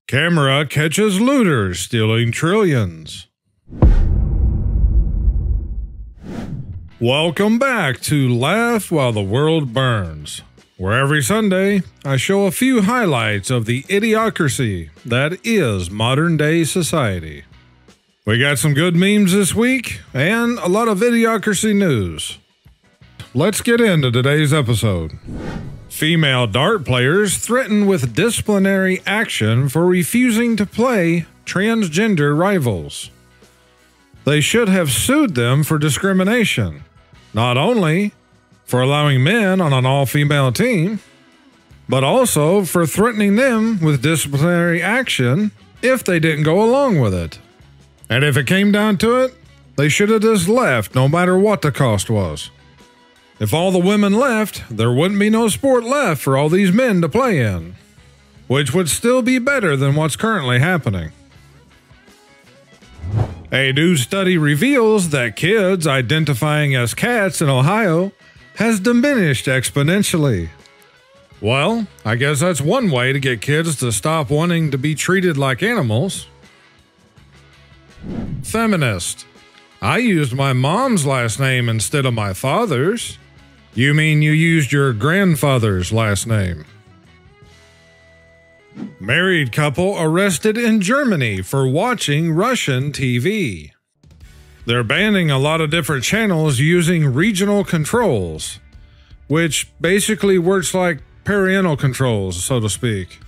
Camera catches looters stealing trillions. Welcome back to Laugh While the World Burns, where every Sunday I show a few highlights of the idiocracy that is modern-day society. We got some good memes this week and a lot of idiocracy news. Let's get into today's episode. Female dart players threatened with disciplinary action for refusing to play transgender rivals. They should have sued them for discrimination, not only for allowing men on an all-female team, but also for threatening them with disciplinary action if they didn't go along with it. And if it came down to it, they should have just left no matter what the cost was. If all the women left, there wouldn't be no sport left for all these men to play in, which would still be better than what's currently happening. A new study reveals that kids identifying as cats in Ohio has diminished exponentially. Well, I guess that's one way to get kids to stop wanting to be treated like animals. Feminist. I used my mom's last name instead of my father's. You mean you used your grandfather's last name? Married couple arrested in Germany for watching Russian TV. They're banning a lot of different channels using regional controls, which basically works like parental controls, so to speak.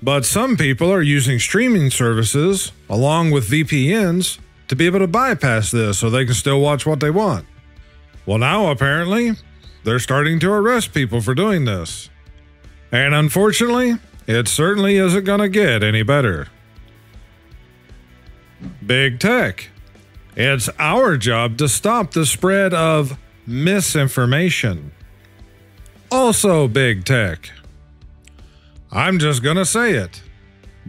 But some people are using streaming services along with VPNs to be able to bypass this so they can still watch what they want. Well, now apparently they're starting to arrest people for doing this. And unfortunately, it certainly isn't going to get any better. Big Tech. It's our job to stop the spread of misinformation. Also Big Tech. I'm just going to say it.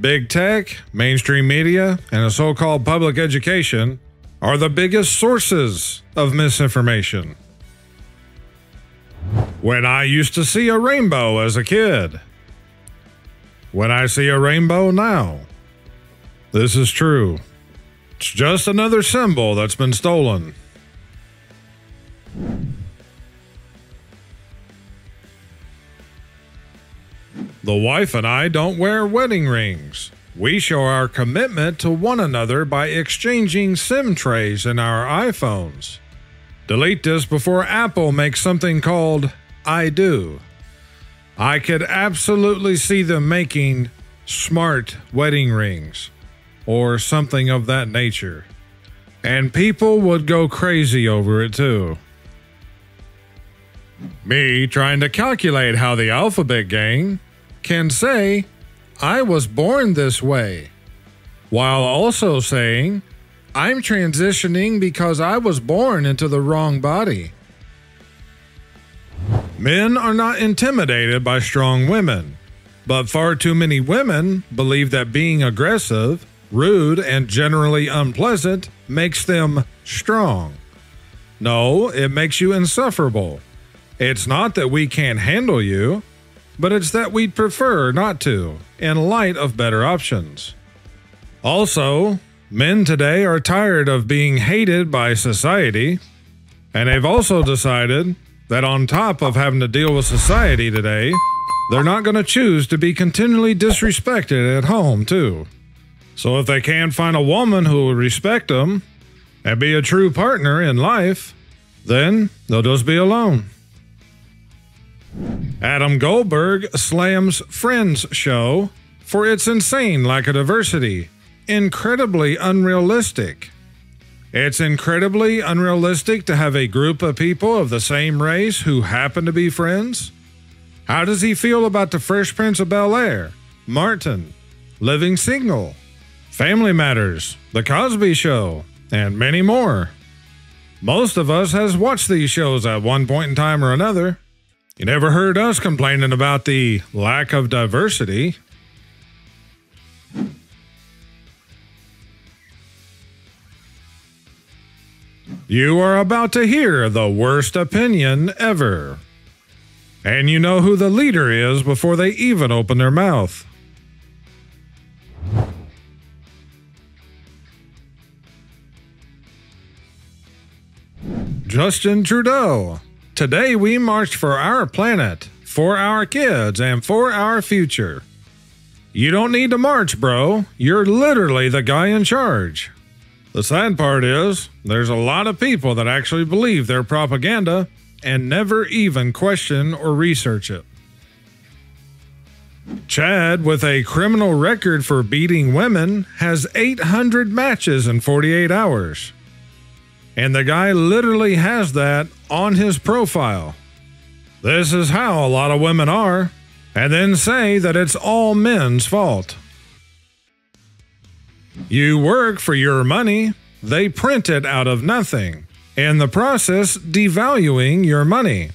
Big Tech, mainstream media, and a so-called public education are the biggest sources of misinformation. When I used to see a rainbow as a kid. When I see a rainbow now. This is true. It's just another symbol that's been stolen. The wife and I don't wear wedding rings. We show our commitment to one another by exchanging SIM trays in our iPhones. Delete this before Apple makes something called I Do. I could absolutely see them making smart wedding rings or something of that nature. And people would go crazy over it too. Me trying to calculate how the Alphabet Gang can say, I was born this way, while also saying, I'm transitioning because I was born into the wrong body. Men are not intimidated by strong women, but far too many women believe that being aggressive, rude, and generally unpleasant makes them strong. No, it makes you insufferable. It's not that we can't handle you, but it's that we'd prefer not to, in light of better options. Also, men today are tired of being hated by society, and they've also decided that on top of having to deal with society today, they're not going to choose to be continually disrespected at home too. So if they can't find a woman who will respect them and be a true partner in life, then they'll just be alone. Adam Goldberg slams Friends show for its insane lack of diversity. Incredibly unrealistic. It's incredibly unrealistic to have a group of people of the same race who happen to be friends. How does he feel about the Fresh Prince of Bel-Air, Martin, Living Single, Family Matters, The Cosby Show, and many more? Most of us has watched these shows at one point in time or another. You never heard us complaining about the lack of diversity. You are about to hear the worst opinion ever. And you know who the leader is before they even open their mouth. Justin Trudeau. Today we marched for our planet, for our kids, and for our future. You don't need to march, bro. You're literally the guy in charge. The sad part is, there's a lot of people that actually believe their propaganda and never even question or research it. Chad, with a criminal record for beating women, has 800 matches in 48 hours. And the guy literally has that on his profile. This is how a lot of women are, and then say that it's all men's fault. You work for your money, they print it out of nothing, in the process devaluing your money.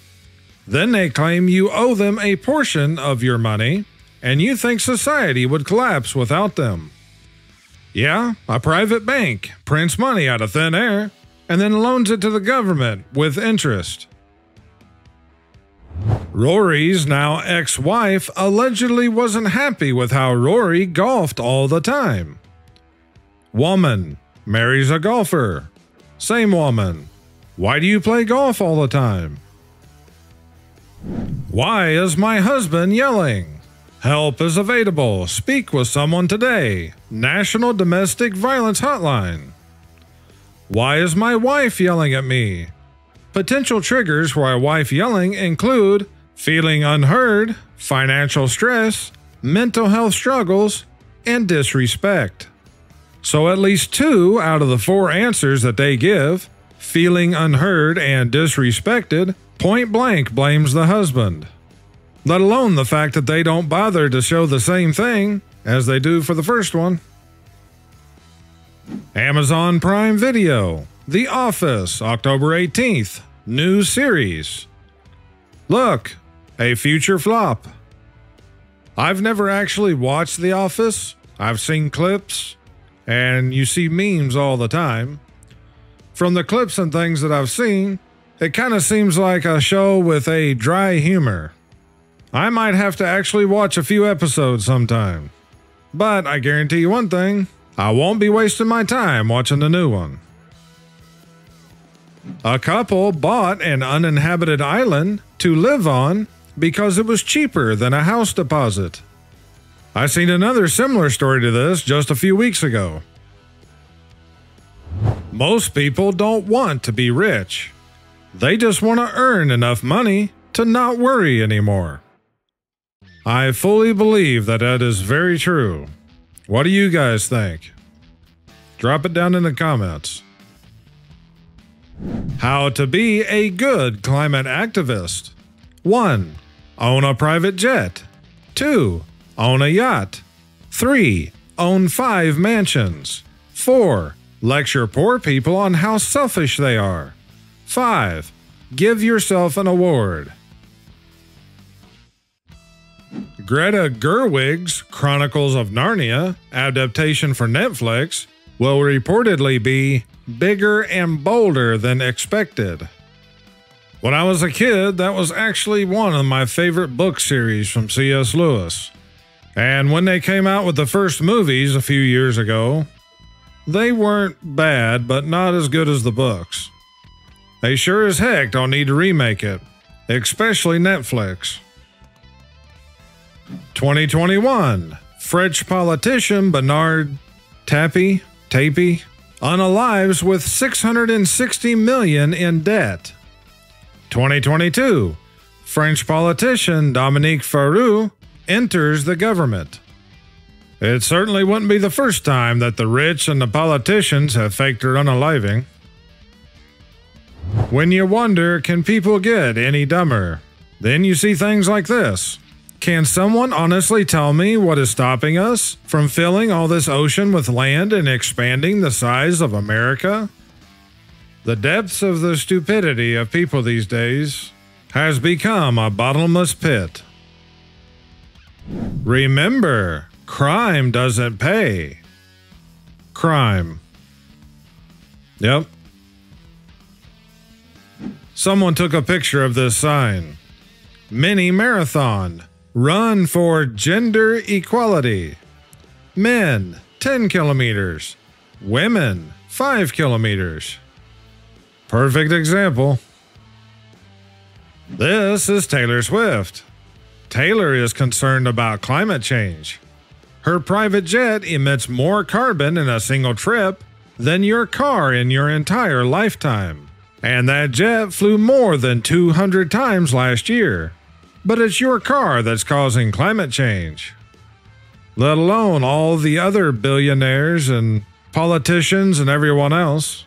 Then they claim you owe them a portion of your money, and you think society would collapse without them. Yeah, a private bank prints money out of thin air and then loans it to the government with interest. Rory's now ex-wife allegedly wasn't happy with how Rory golfed all the time. Woman marries a golfer. Same woman. Why do you play golf all the time? Why is my husband yelling? Help is available. Speak with someone today. National Domestic Violence Hotline. Why is my wife yelling at me? Potential triggers for a wife yelling include feeling unheard, financial stress, mental health struggles, and disrespect. So at least 2 out of the 4 answers that they give, feeling unheard and disrespected, point blank blames the husband. Let alone the fact that they don't bother to show the same thing as they do for the first one. Amazon Prime Video, The Office, October 18th, new series. Look, a future flop. I've never actually watched The Office. I've seen clips, and you see memes all the time. From the clips and things that I've seen, it kind of seems like a show with a dry humor. I might have to actually watch a few episodes sometime. But I guarantee you one thing, I won't be wasting my time watching the new one. A couple bought an uninhabited island to live on because it was cheaper than a house deposit. I seen another similar story to this just a few weeks ago. Most people don't want to be rich. They just want to earn enough money to not worry anymore. I fully believe that is very true. What do you guys think? Drop it down in the comments. How to be a good climate activist. 1. Own a private jet. 2. Own a yacht. 3. Own 5 mansions. 4. Lecture poor people on how selfish they are. 5. Give yourself an award. Greta Gerwig's Chronicles of Narnia adaptation for Netflix will reportedly be bigger and bolder than expected. When I was a kid, that was actually one of my favorite book series from C.S. Lewis. And when they came out with the first movies a few years ago, they weren't bad, but not as good as the books. They sure as heck don't need to remake it, especially Netflix. 2021, French politician Bernard Tapie unalives with $660 million in debt. 2022, French politician Dominique Faure enters the government. It certainly wouldn't be the first time that the rich and the politicians have faked their unaliving. When you wonder, can people get any dumber? Then you see things like this. Can someone honestly tell me what is stopping us from filling all this ocean with land and expanding the size of America? The depths of the stupidity of people these days has become a bottomless pit. Remember, crime doesn't pay. Crime. Yep. Someone took a picture of this sign. Mini marathon. Run for gender equality. Men, 10 kilometers. Women, 5 kilometers. Perfect example. This is Taylor Swift. Taylor is concerned about climate change. Her private jet emits more carbon in a single trip than your car in your entire lifetime. And that jet flew more than 200 times last year. But it's your car that's causing climate change. Let alone all the other billionaires and politicians and everyone else.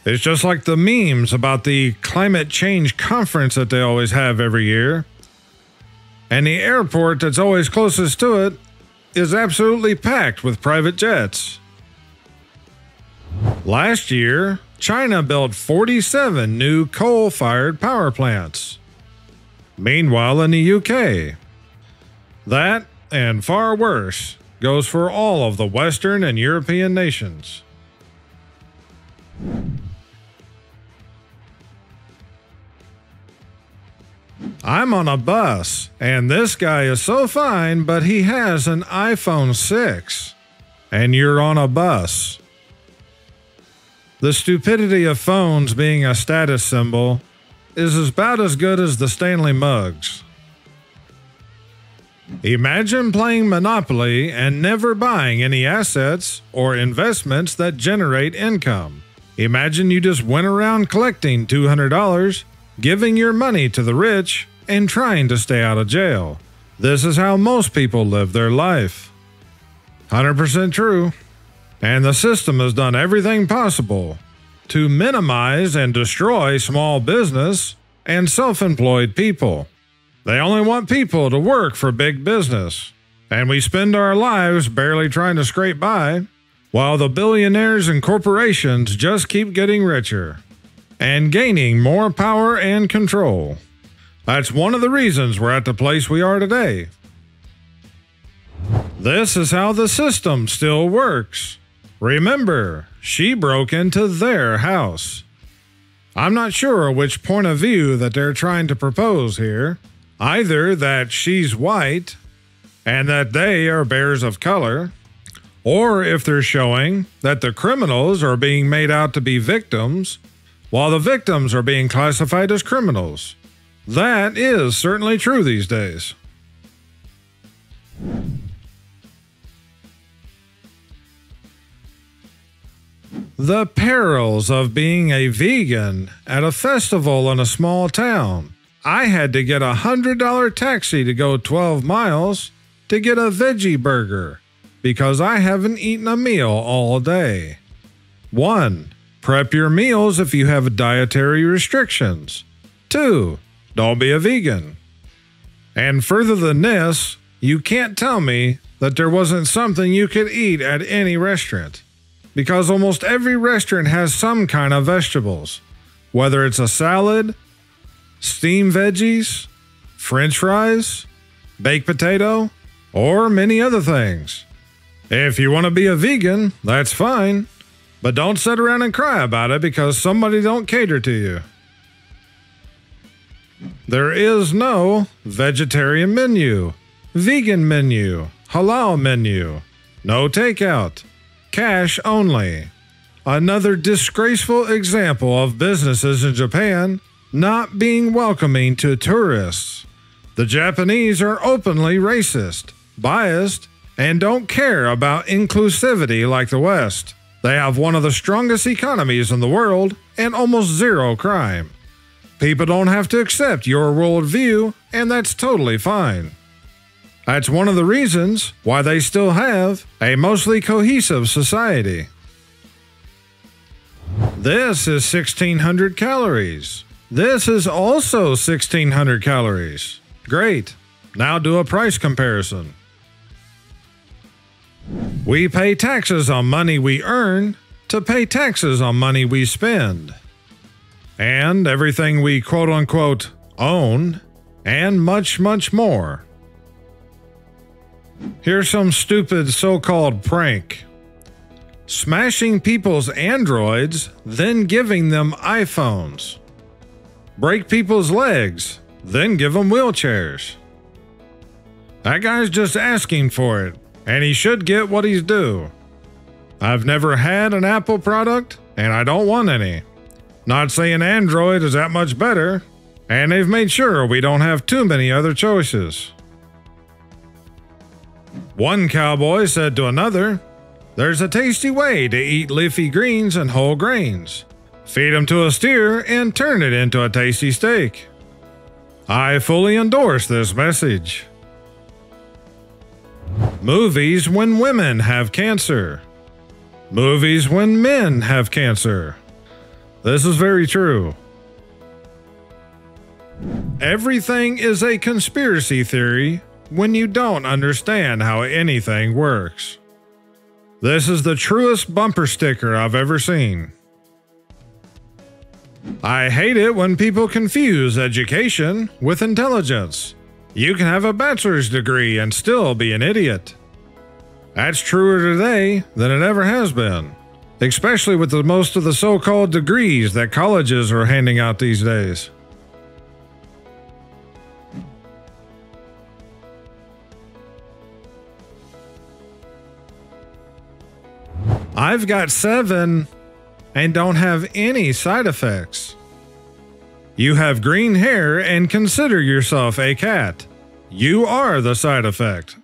It's just like the memes about the climate change conference that they always have every year. And the airport that's always closest to it is absolutely packed with private jets. Last year, China built 47 new coal-fired power plants. Meanwhile, in the UK, that, and far worse, goes for all of the Western and European nations. I'm on a bus, and this guy is so fine, but he has an iPhone 6. And you're on a bus. The stupidity of phones being a status symbol is about as good as the Stanley mugs. Imagine playing Monopoly and never buying any assets or investments that generate income. Imagine you just went around collecting $200, giving your money to the rich, and trying to stay out of jail. This is how most people live their life. 100% true. And the system has done everything possible to minimize and destroy small business and self-employed people. They only want people to work for big business, and we spend our lives barely trying to scrape by, while the billionaires and corporations just keep getting richer and gaining more power and control. That's one of the reasons we're at the place we are today. This is how the system still works. Remember, she broke into their house. I'm not sure which point of view that they're trying to propose here. Either that she's white and that they are bears of color, or if they're showing that the criminals are being made out to be victims, while the victims are being classified as criminals. That is certainly true these days. The perils of being a vegan at a festival in a small town. I had to get a $100 taxi to go 12 miles to get a veggie burger because I haven't eaten a meal all day. 1. Prep your meals if you have dietary restrictions. 2. Don't be a vegan. And further than this, you can't tell me that there wasn't something you could eat at any restaurant, because almost every restaurant has some kind of vegetables, whether it's a salad, steamed veggies, french fries, baked potato, or many other things. If you want to be a vegan, that's fine, but don't sit around and cry about it because somebody don't cater to you. There is no vegetarian menu, vegan menu, halal menu, no takeout, cash only. Another disgraceful example of businesses in Japan not being welcoming to tourists. The Japanese are openly racist, biased, and don't care about inclusivity like the West. They have one of the strongest economies in the world and almost zero crime. People don't have to accept your worldview, and that's totally fine. That's one of the reasons why they still have a mostly cohesive society. This is 1,600 calories. This is also 1,600 calories. Great. Now do a price comparison. We pay taxes on money we earn to pay taxes on money we spend. And everything we quote-unquote own, and much, much more. Here's some stupid so-called prank. Smashing people's Androids, then giving them iPhones. Break people's legs, then give them wheelchairs. That guy's just asking for it, and he should get what he's due. I've never had an Apple product, and I don't want any. Not saying Android is that much better, and they've made sure we don't have too many other choices. One cowboy said to another, "There's a tasty way to eat leafy greens and whole grains. Feed them to a steer and turn it into a tasty steak." I fully endorse this message. Movies when women have cancer. Movies when men have cancer. This is very true. Everything is a conspiracy theory when you don't understand how anything works. This is the truest bumper sticker I've ever seen. I hate it when people confuse education with intelligence. You can have a bachelor's degree and still be an idiot. That's truer today than it ever has been, especially with most of the so-called degrees that colleges are handing out these days. I've got 7 and don't have any side effects. You have green hair and consider yourself a cat. You are the side effect.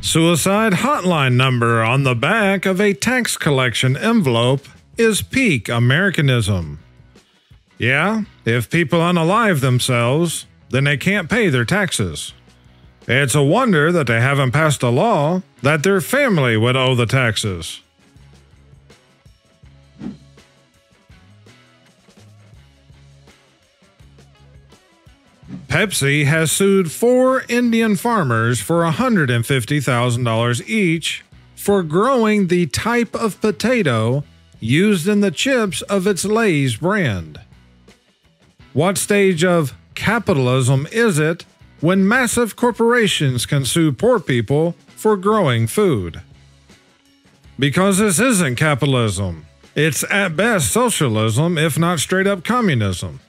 Suicide hotline number on the back of a tax collection envelope is peak Americanism. Yeah, if people unalive themselves, then they can't pay their taxes. It's a wonder that they haven't passed a law that their family would owe the taxes. Pepsi has sued 4 Indian farmers for $150,000 each for growing the type of potato used in the chips of its Lay's brand. What stage of capitalism is it when massive corporations can sue poor people for growing food? Because this isn't capitalism. It's at best socialism, if not straight up communism.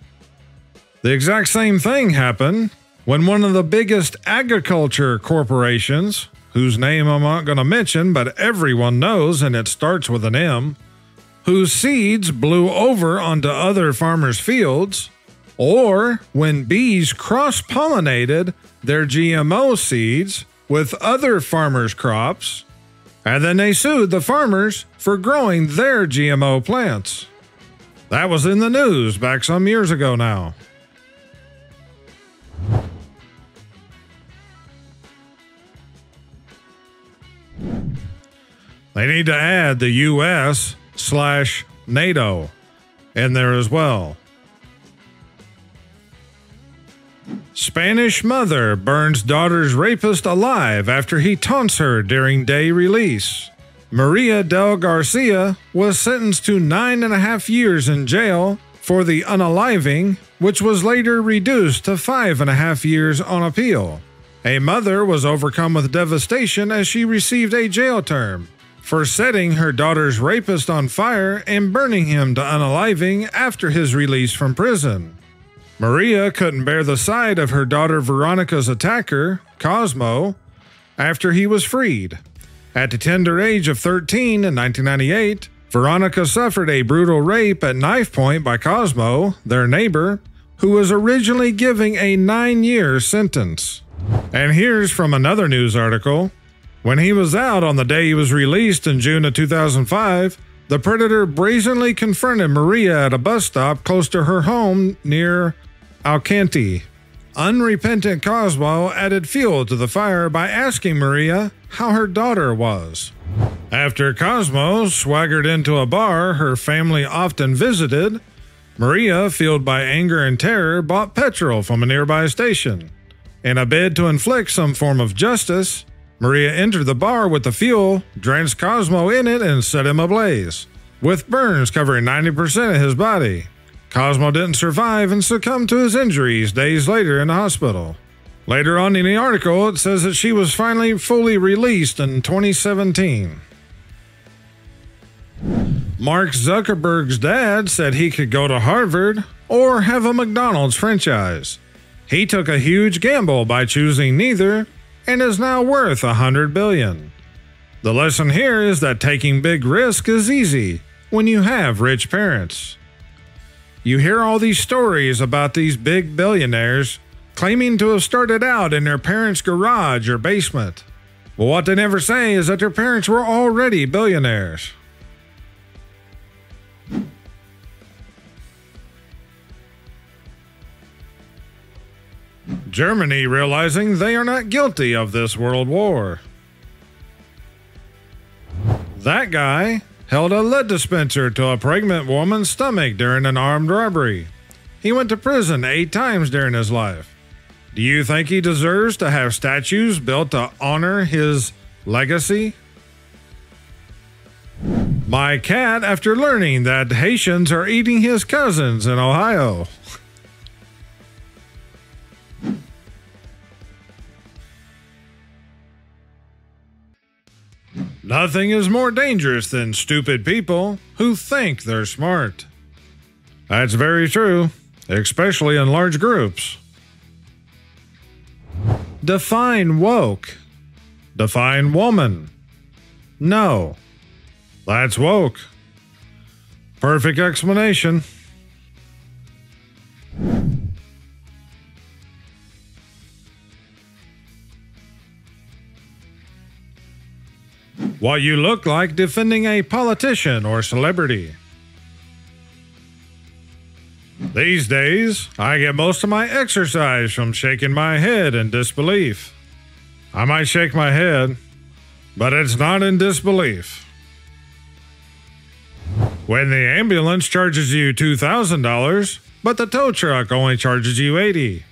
The exact same thing happened when one of the biggest agriculture corporations, whose name I'm not going to mention but everyone knows and it starts with an M, whose seeds blew over onto other farmers' fields, or when bees cross-pollinated their GMO seeds with other farmers' crops, and then they sued the farmers for growing their GMO plants. That was in the news back some years ago now. They need to add the US/NATO in there as well. Spanish mother burns daughter's rapist alive after he taunts her during day release. Maria del Garcia was sentenced to 9.5 years in jail for the unaliving, which was later reduced to 5.5 years on appeal. A mother was overcome with devastation as she received a jail term for setting her daughter's rapist on fire and burning him to unaliving after his release from prison. Maria couldn't bear the sight of her daughter Veronica's attacker, Cosmo, after he was freed. At the tender age of 13 in 1998, Veronica suffered a brutal rape at knife point by Cosmo, their neighbor, who was originally giving a 9-year sentence. And here's from another news article. When he was out on the day he was released in June of 2005, the predator brazenly confronted Maria at a bus stop close to her home near Alcanty. Unrepentant Cosmo added fuel to the fire by asking Maria how her daughter was. After Cosmo swaggered into a bar her family often visited, Maria, fueled by anger and terror, bought petrol from a nearby station. In a bid to inflict some form of justice, Maria entered the bar with the fuel, drenched Cosmo in it, and set him ablaze, with burns covering 90% of his body. Cosmo didn't survive and succumbed to his injuries days later in the hospital. Later on in the article, it says that she was finally fully released in 2017. Mark Zuckerberg's dad said he could go to Harvard or have a McDonald's franchise. He took a huge gamble by choosing neither and is now worth $100 billion. The lesson here is that taking big risk is easy, when you have rich parents. You hear all these stories about these big billionaires claiming to have started out in their parents' garage or basement. Well, what they never say is that their parents were already billionaires. Germany realizing they are not guilty of this world war. That guy held a lead dispenser to a pregnant woman's stomach during an armed robbery. He went to prison 8 times during his life. Do you think he deserves to have statues built to honor his legacy? My cat after learning that Haitians are eating his cousins in Ohio. Nothing is more dangerous than stupid people who think they're smart. That's very true, especially in large groups. Define woke. Define woman. No, that's woke. Perfect explanation. What you look like defending a politician or celebrity. These days, I get most of my exercise from shaking my head in disbelief. I might shake my head, but it's not in disbelief. When the ambulance charges you $2,000, but the tow truck only charges you $80.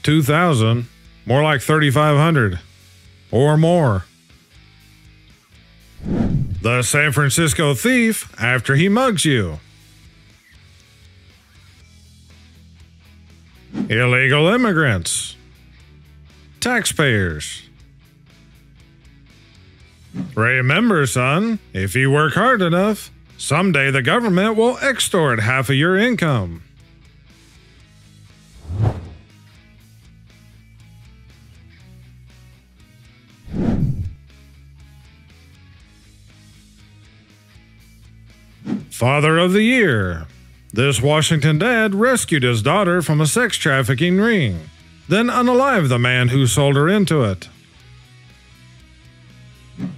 $2,000, more like $3,500 or more. The San Francisco thief after he mugs you. Illegal immigrants. Taxpayers. Remember, son, if you work hard enough, someday the government will extort half of your income. Father of the Year. This Washington dad rescued his daughter from a sex trafficking ring, then unalived the man who sold her into it.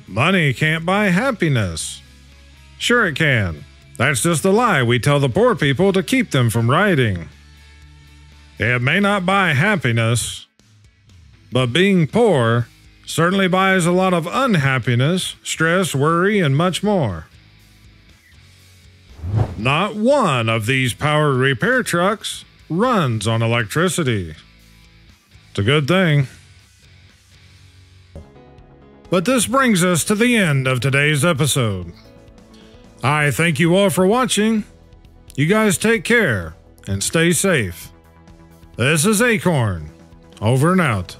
Money can't buy happiness. Sure it can. That's just a lie we tell the poor people to keep them from rioting. It may not buy happiness, but being poor certainly buys a lot of unhappiness, stress, worry, and much more. Not one of these power repair trucks runs on electricity. It's a good thing. But this brings us to the end of today's episode. I thank you all for watching. You guys take care and stay safe. This is Acorn, over and out.